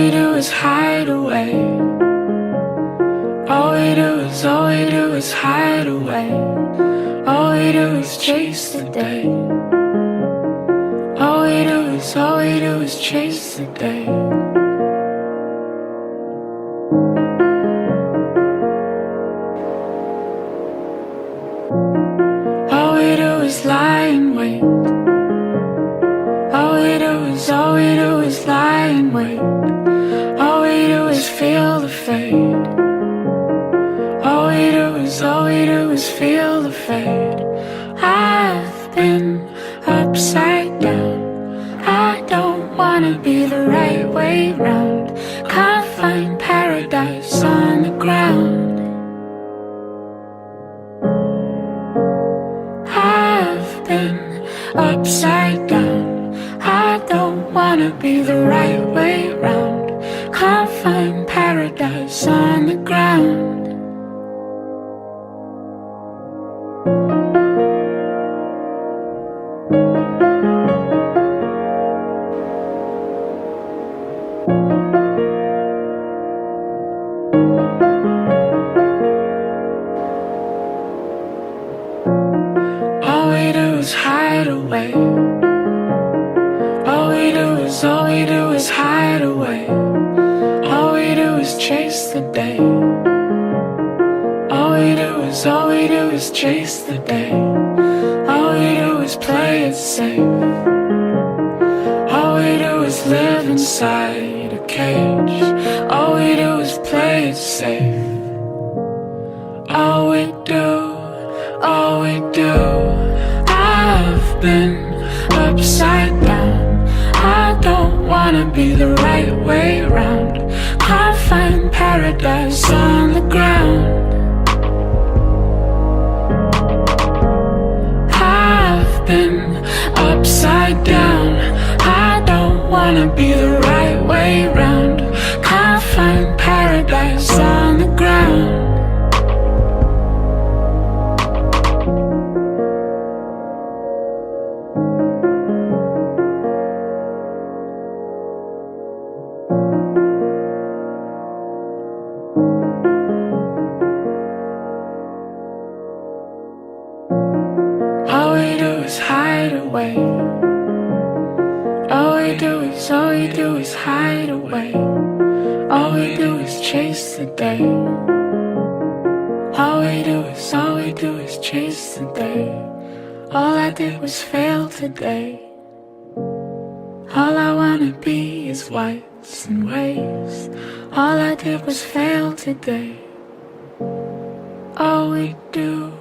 we do is hide away. All we do is hide away. All we do is chase the day. All we do is chase the day. All we do is lie in wait. All we do is lie in wait. All we do is feel the fade. All we do is feel the fade. I've been upside down. I don't wanna be the right way round. Can't find paradise on the ground. I've been upside down. I don't wanna be the right way round. Can't find paradise on the ground. All we do is hide away. All we do is hide away. All we do is chase the day. All we do is chase the day. All we do is play it safe. All we do is live inside a cage. All we do is play it safe. All we do, I've been upside down. I don't wanna be the right way round. Can't find paradise on the ground. I've been upside down. I don't wanna be the right way round. Can't find paradise on the ground. All we do is hide away. All we do is hide away. All we do is chase the day. All we do is chase the day. All I did was fail today. All I wanna be is whites and waves. All I did was fail today. All we do